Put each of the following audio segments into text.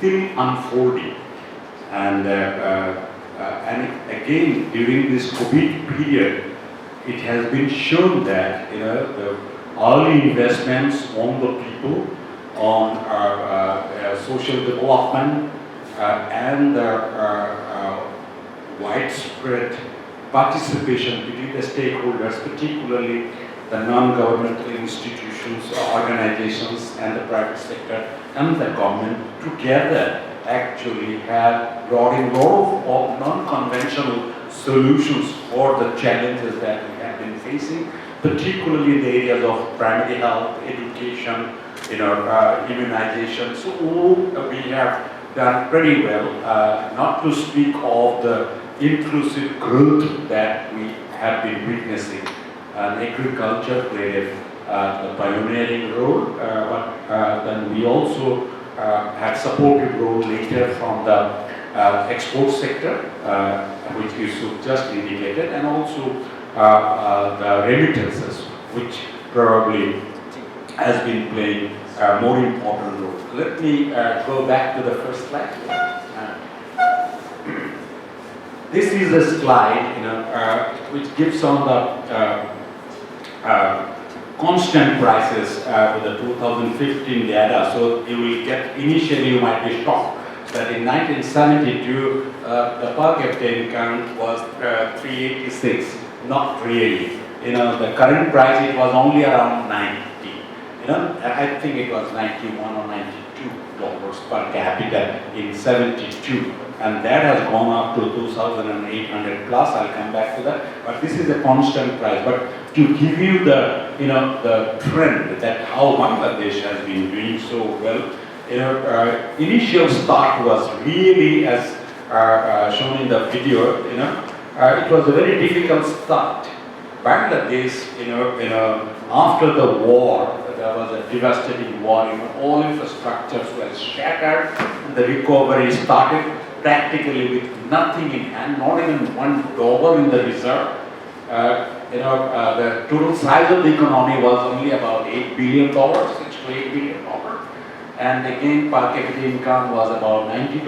still unfolding. And again, during this COVID period, it has been shown that the early investments on the people, on social development, and widespread participation between the stakeholders, particularly the non-governmental institutions, organizations, and the private sector and the government together actually have brought in a lot of non-conventional solutions for the challenges that we have been facing, particularly in the areas of primary health, education, immunization. So we have done pretty well, not to speak of the inclusive growth that we have been witnessing. Agriculture played a pioneering role, but then we also had supportive role later from the export sector, which you just indicated, and also the remittances, which probably has been playing a more important role. Let me go back to the first slide. This is a slide, which gives on the constant prices with the 2015 data. So you will get, initially you might be shocked that in 1972 the per capita income was 386. Not really. The current price, it was only around 90. I think it was 91 or 92 dollars per capita in 72. And that has gone up to 2,800 plus. I'll come back to that. But this is a constant price. But to give you the the trend that how Bangladesh has been doing so well, initial start was really, as shown in the video, it was a very difficult start. Bangladesh, after the war, there was a devastating war. All infrastructures were shattered. The recovery started practically with nothing in hand, not even $1 in the reserve. The total size of the economy was only about $8 billion, $6 to $8 billion. And again, per capita income was about $90.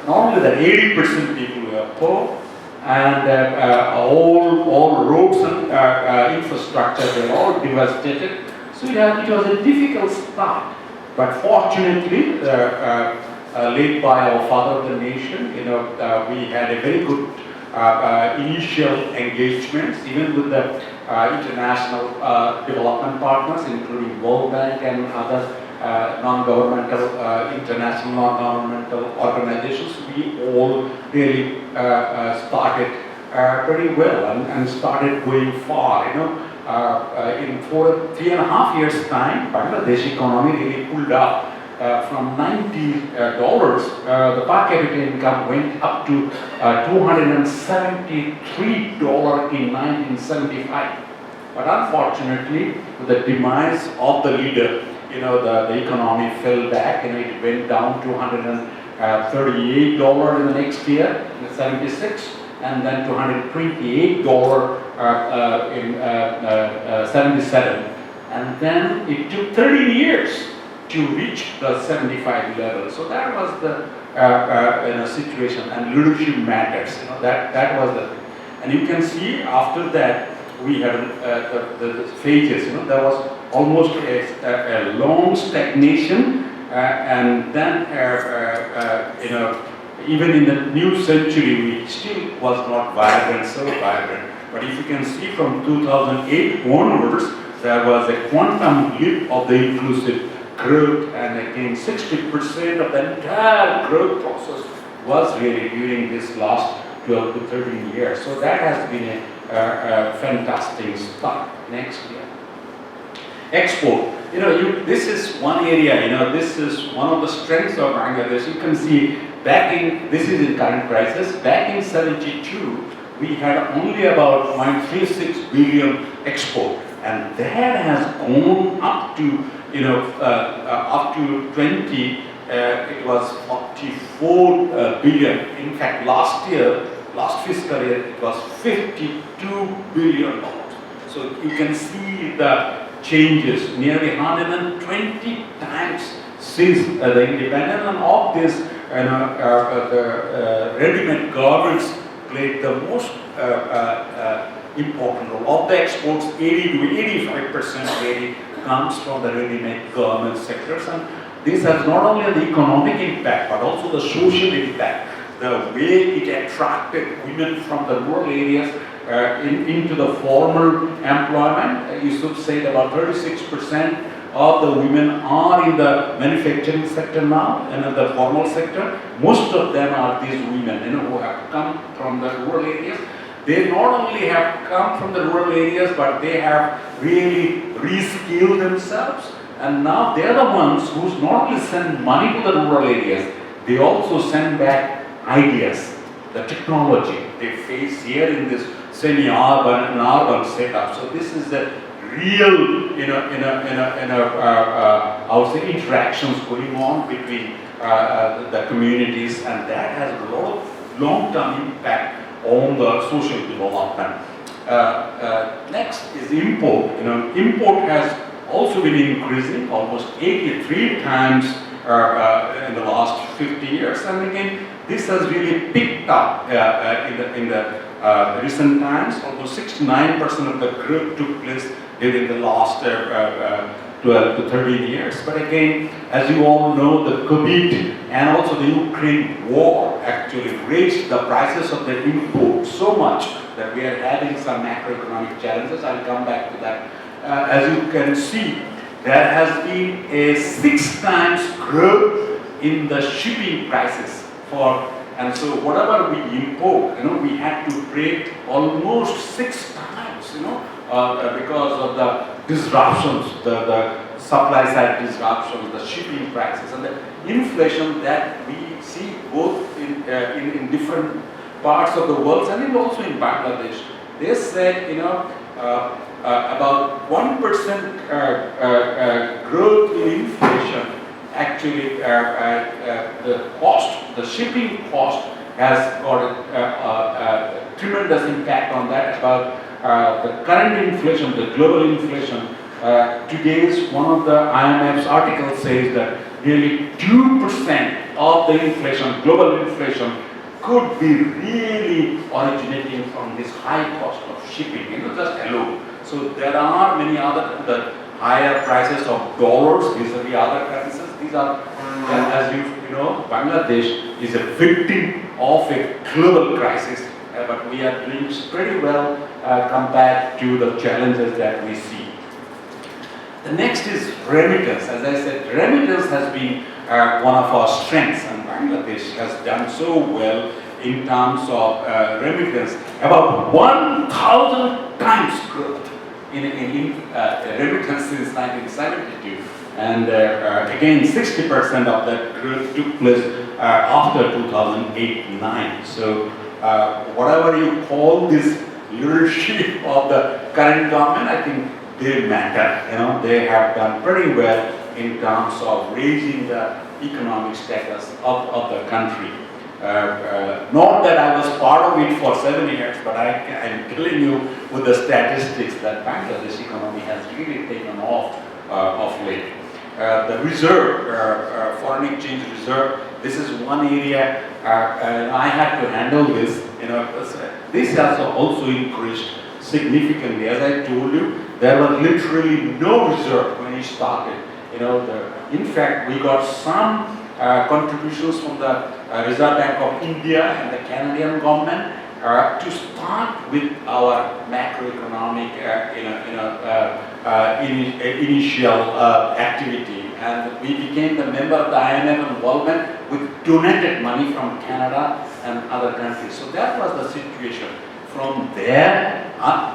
Not only that, 80% people were poor, and all roads and infrastructure were all devastated. So it was a difficult start. But fortunately, led by our father of the nation, we had a very good initial engagements, even with the international development partners, including World Bank and other non-governmental, international non-governmental organizations. We all really started pretty well and started going far. In 3.5 years' time, Bangladesh economy really pulled up. From $90, the per capita income went up to $273 in 1975. But unfortunately, with the demise of the leader, the economy fell back, and it went down to $138 in the next year, in 76, and then to $128 in 77. And then it took 30 years to reach the 75 level. So that was the situation, and leadership matters. That was the thing. And you can see after that we had the phases. There was almost a long stagnation, and then even in the new century we still was not so vibrant. But if you can see from 2008 onwards, there was a quantum leap of the inclusive growth, and again 60% of the entire growth process was really during this last 12 to 13 years. So that has been a fantastic start. Next year. Export. This is one area, this is one of the strengths of Bangladesh. You can see this is in current prices, back in 72, we had only about 0.36 billion export. And that has gone up to, up to 20, it was 44 billion. In fact, last fiscal year, it was $52 billion. So you can see the changes, nearly 120 times seized the independence, and of this, the ready-made garments played the most important role. Of the exports, 80 to 85% really comes from the ready-made garment sectors, and this has not only the economic impact but also the social impact. The way it attracted women from the rural areas into the formal employment, you should say that about 36% of the women are in the manufacturing sector now and in the formal sector. Most of them are these women, who have come from the rural areas. They not only have come from the rural areas, but they have really reskilled themselves. And now they're the ones who not only send money to the rural areas, they also send back ideas, the technology they face here in this semi-urban and urban setup. So this is the real, I would say, interactions going on between the communities, and that has a lot of long-term impact on the social development. Next is import. Import has also been increasing almost 83 times in the last 50 years, and again, this has really picked up in the recent times. Almost 69% of the growth took place during the last 12 to 13 years. But again, as you all know, the COVID and also the Ukraine war actually raised the prices of the import so much that we are having some macroeconomic challenges. I'll come back to that. As you can see, there has been a 6 times growth in the shipping prices and so whatever we import, we had to pay almost 6 times, because of the disruptions, the supply side disruptions, the shipping prices, and the inflation that we see both in different parts of the world and also in Bangladesh. They said, about 1% growth in inflation. Actually, the shipping cost has got a tremendous impact on that. About the current inflation, the global inflation, today's one of the IMF's articles says that nearly 2% of the inflation, global inflation, could be really originating from this high cost of shipping, just alone. So there are many other the higher prices of dollars vis-a-vis other currencies. These are, as you know, Bangladesh is a victim of a global crisis, but we are doing pretty well compared to the challenges that we see. The next is remittance. As I said, remittance has been one of our strengths, and Bangladesh has done so well in terms of remittance. About 1,000 times growth in remittance since 1972. And again, 60% of that growth took place after 2008-9. So whatever you call this leadership of the current government, I think they matter. They have done pretty well in terms of raising the economic status of the country. Not that I was part of it for 7 years, but I'm telling you with the statistics that Bangladesh economy has really taken off of late. The reserve, foreign exchange reserve, this is one area I had to handle this. This has also increased significantly. As I told you, there was literally no reserve when it started. In fact, we got some contributions from the Reserve Bank of India and the Canadian government to start with our macroeconomic initial activity, and we became the member of the IMF involvement with donated money from Canada and other countries. So that was the situation. From there,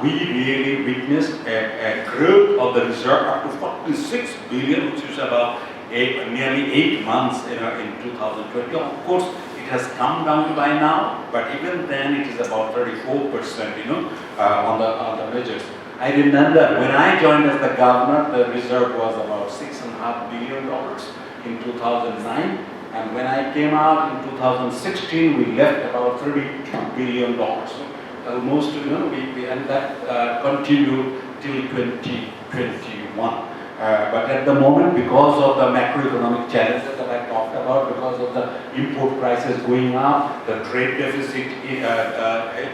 we really witnessed a growth of the reserve up to 46 billion, which is about nearly 8 months in 2020. Of course, it has come down by now, but even then it is about 34%, on the measures. I remember when I joined as the governor, the reserve was about $6.5 billion in 2009, and when I came out in 2016, we left about $32 billion. So almost, and that continued till 2021. But at the moment, because of the macroeconomic challenges that I talked about, because of the import prices going up, the trade deficit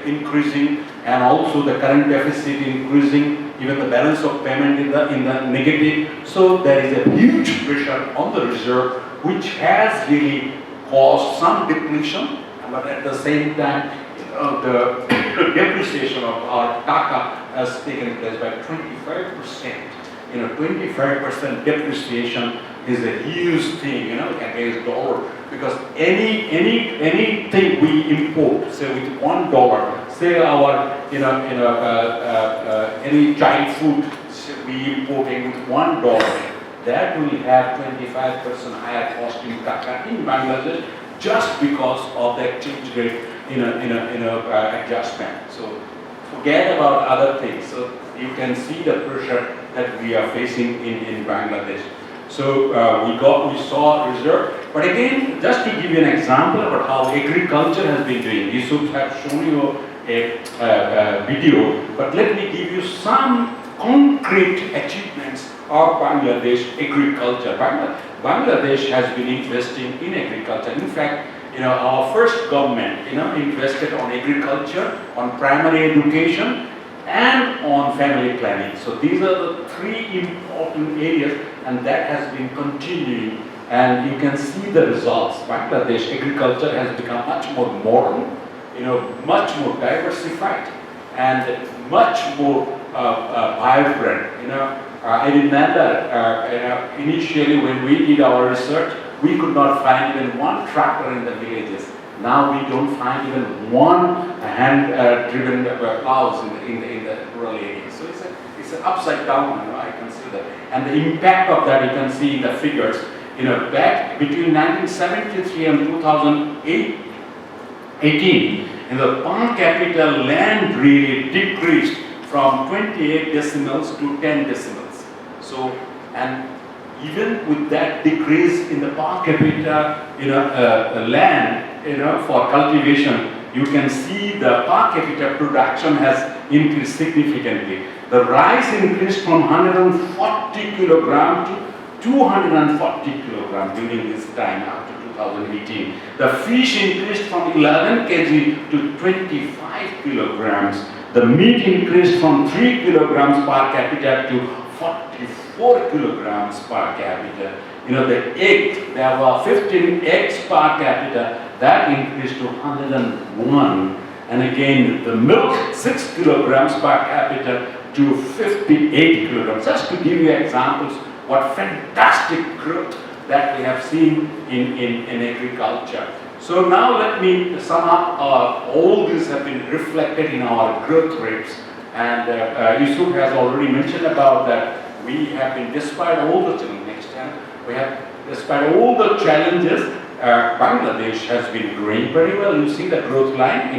increasing, and also the current deficit increasing, even the balance of payment in the negative. So there is a huge pressure on the reserve, which has really caused some depletion, but at the same time, the depreciation of our taka has taken place by 25%. 25% depreciation is a huge thing, against dollar, because anything we import, say with $1, say our, any child food we importing with $1, that will have 25% higher cost in taka in Bangladesh, just because of the exchange rate, adjustment. So forget about other things. So you can see the pressure that we are facing in Bangladesh. So we saw reserve. But again, just to give you an example about how agriculture has been doing, Yusuf have shown you a video, but let me give you some concrete achievements of Bangladesh agriculture. Bangladesh has been investing in agriculture. In fact, our first government, invested on agriculture, on primary education, and on family planning. So these are the three important areas, and that has been continuing. And you can see the results. Bangladesh agriculture has become much more modern, much more diversified, and much more vibrant. I remember, initially when we did our research, we could not find even one tractor in the villages. Now we don't find even one hand-driven plows in the rural areas. So it's an upside down. I can see that, and the impact of that you can see in the figures. Back between 1973 and 2018, the per capita land really decreased from 28 decimals to 10 decimals. So, and even with that decrease in the per capita, land, for cultivation, you can see the per capita production has increased significantly. The rice increased from 140 kilogram to 240 kilogram during this time after 2018. The fish increased from 11 kg to 25 kilograms. The meat increased from 3 kilograms per capita to 44 kilograms per capita. The egg, there were 15 eggs per capita, that increased to 101. And again, the milk, 6 kilograms per capita to 58 kilograms. Just to give you examples, what fantastic growth that we have seen in agriculture. So now let me sum up. All these have been reflected in our growth rates. And Yusuf has already mentioned about that. We have been, despite all the challenges, Bangladesh has been growing very well. You see the growth line,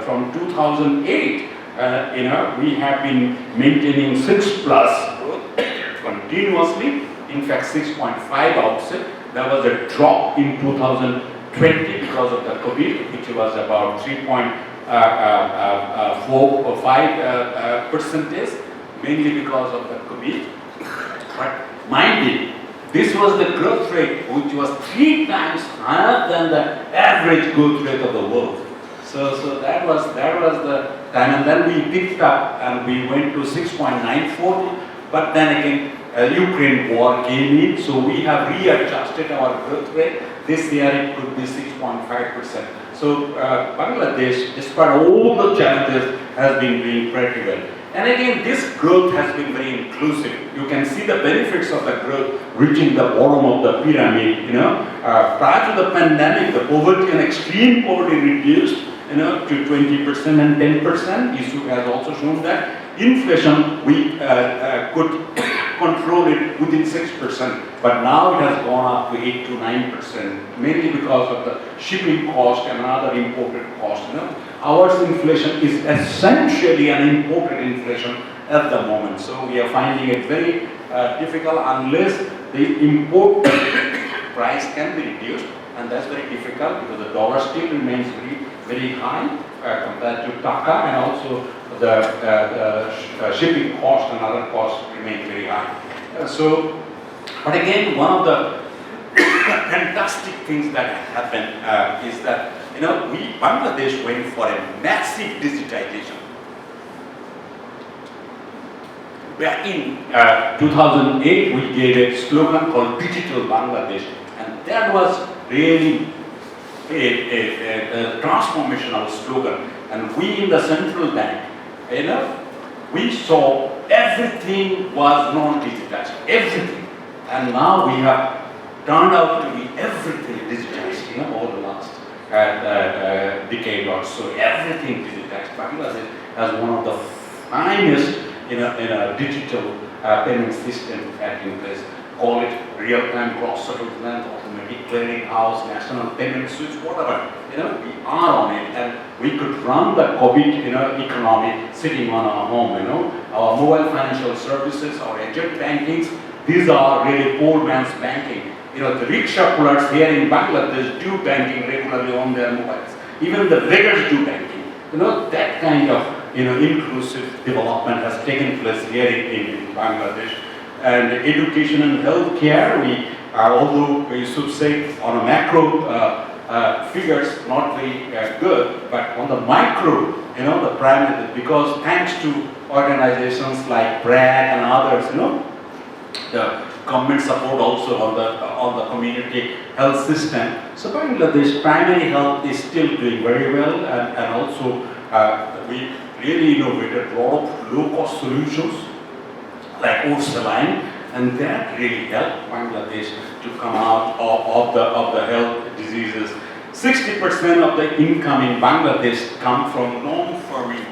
from 2008, we have been maintaining 6+ growth continuously. In fact, 6.5 outset. There was a drop in 2020 because of the COVID, which was about 3.4 or 5 percentage, mainly because of the COVID. But mind you, this was the growth rate which was 3 times higher than the average growth rate of the world. So that was the time, and then we picked up and we went to 6.94. But then again, Ukraine war came in, so we have readjusted our growth rate. This year it could be 6.5%. So Bangladesh, despite all the challenges, has been doing pretty well. And again, this growth has been very inclusive. You can see the benefits of the growth reaching the bottom of the pyramid. Prior to the pandemic, the poverty and extreme poverty reduced, to 20% and 10%. Yusuf has also shown that. Inflation, we could control it within 6%, but now it has gone up to 8 to 9%, mainly because of the shipping cost and other imported costs. Our inflation is essentially an imported inflation at the moment, so we are finding it very difficult unless the import price can be reduced, and that's very difficult because the dollar still remains very, very high. compared to Taka, and also the shipping cost and other costs remain very high. But again, one of the fantastic things that happened is that Bangladesh went for a massive digitization. Back in 2008, we gave a slogan called Digital Bangladesh, and that was really a transformational slogan. And we in the central bank, we saw everything was non-digitized, everything. And now we have turned out to be everything digitized, over the last decade or so. Everything digitized. Bangladesh has one of the finest in a digital payment system in place. Call it real-time gross settlement, automatic clearing house, national payment switch, whatever. We are on it, and we could run the COVID economy sitting on our home. Our mobile financial services, our agent bankings, these are really poor man's banking. The rickshaw pullers here in Bangladesh do banking regularly on their mobiles. Even the beggars do banking. That kind of inclusive development has taken place here in Bangladesh. And education and healthcare, we are, although we should say on a macro figures, not very good, but on the micro, the primary, because thanks to organizations like BRAC and others, the government support also on the community health system. So Bangladesh primary health is still doing very well, and also we really innovated a lot of low-cost solutions like Saline, and that really helped Bangladesh to come out of the health diseases. 60% of the income in Bangladesh come from non-farming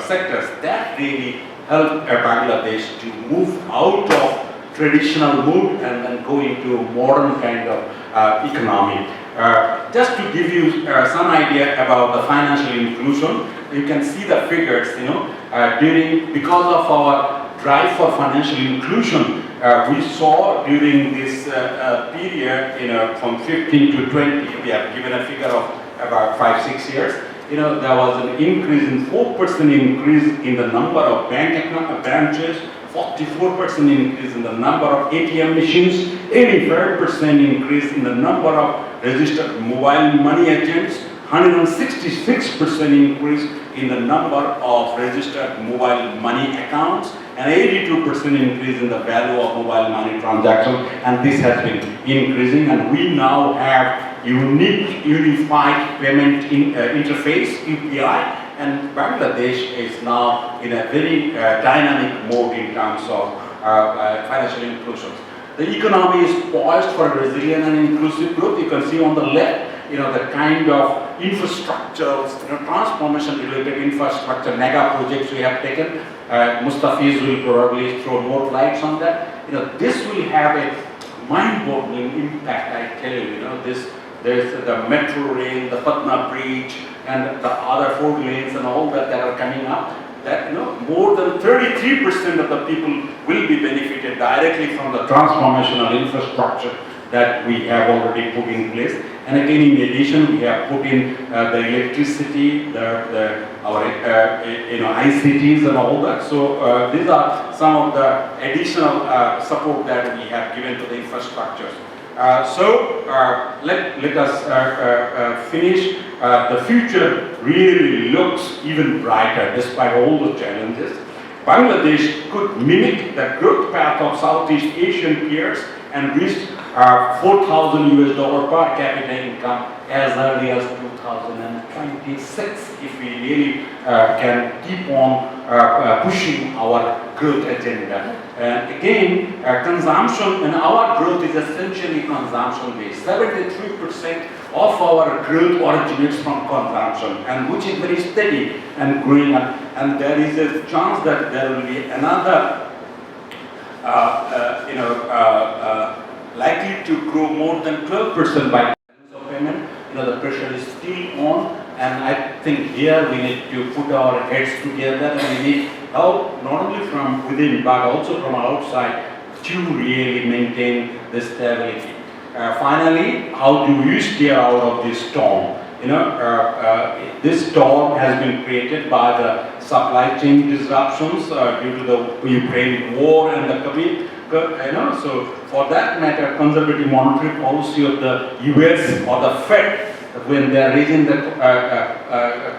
sectors. That really helped Bangladesh to move out of traditional mode and then go into a modern kind of economy. Just to give you some idea about the financial inclusion, you can see the figures, because of our drive for financial inclusion, we saw during this period, from 15 to 20, we have given a figure of about 5-6 years, there was an increase in 4% increase in the number of bank account branches, 44% increase in the number of ATM machines, 85% increase in the number of registered mobile money agents, 166% increase in the number of registered mobile money accounts, and 82% increase in the value of mobile money transactions. And this has been increasing, and we now have unique unified payment interface, UPI, and Bangladesh is now in a very dynamic mode in terms of financial inclusion. The economy is poised for resilient and inclusive growth. You can see on the left, the kind of infrastructure, transformation-related infrastructure mega projects we have taken. Mustafiz will probably throw more lights on that. This will have a mind-boggling impact, I tell you. There's the metro rail, the Patna Bridge, and the other 4 lanes and all that are coming up. That more than 33% of the people will be benefited directly from the transformational infrastructure that we have already put in place. And again, in addition, we have put in the electricity, our ICTs and all that. So these are some of the additional support that we have given to the infrastructures. Let us finish. The future really looks even brighter despite all the challenges. Bangladesh could mimic the growth path of Southeast Asian peers and reach $4,000 per capita income as early as 2026 if we really can keep on pushing our growth agenda. And again, consumption, and our growth is essentially consumption-based. 73% of our growth originates from consumption, and which is very steady and growing up. And there is a chance that there will be another, likely to grow more than 12% by of payment. The pressure is still on, and I think here we need to put our heads together, and we need help not only from within but also from outside to really maintain the stability. Finally, how do we stay out of this storm? This storm has been created by the supply chain disruptions due to the Ukraine war and the COVID. So for that matter, conservative monetary policy of the US or the Fed, when they are raising the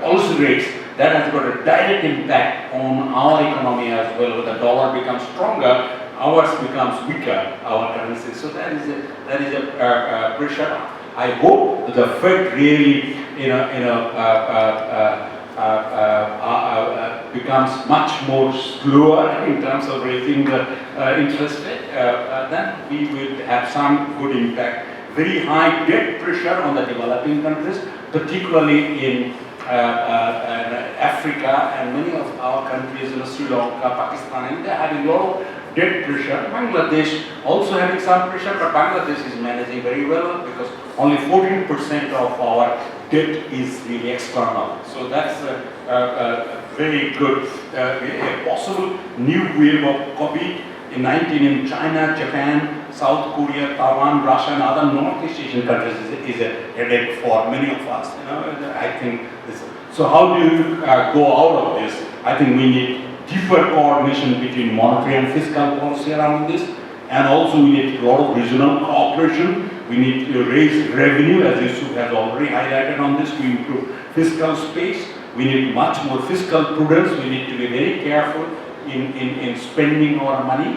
policy rates, that has got a direct impact on our economy as well. When the dollar becomes stronger, ours becomes weaker, our currency. So that is a pressure. I hope the Fed really, becomes much more slower in terms of raising the interest rate. Then we will have some good impact. Very high debt pressure on the developing countries, particularly in Africa and many of our countries, Sri Lanka, Pakistan, India, having a lot of debt pressure. Bangladesh also having some pressure, but Bangladesh is managing very well because only 14% of our debt is really external. So that's a very good, a possible new wave of COVID-19 in China, Japan, South Korea, Taiwan, Russia, and other Northeast Asian countries is a headache for many of us. I think this. So how do you go out of this? I think we need deeper coordination between monetary and fiscal policy around this, and also we need a lot of regional cooperation. We need to raise revenue, as Yusuf has already highlighted on this, to improve fiscal space. We need much more fiscal prudence. We need to be very careful in spending our money.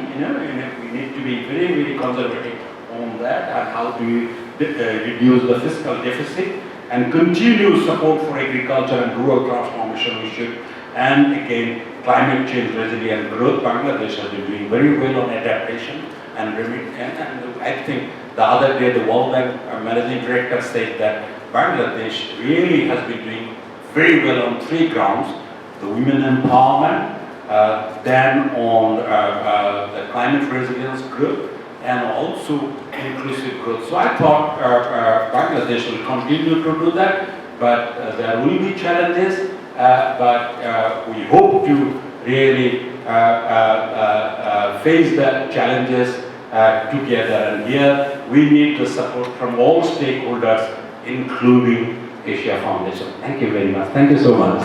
We need to be very, very conservative on that, and how do we reduce the fiscal deficit and continue support for agriculture and rural transformation issue. And again, climate change resilient growth. Bangladesh has been doing very well on adaptation and I think the other day the World Bank Managing Director said that Bangladesh really has been doing very well on 3 grounds: the women empowerment, then on the climate resilience growth, and also inclusive growth. So I thought Bangladesh will continue to do that, but there will be challenges, but we hope to really face the challenges together. And here we need the support from all stakeholders, including Asia Foundation. Thank you very much. Thank you so much.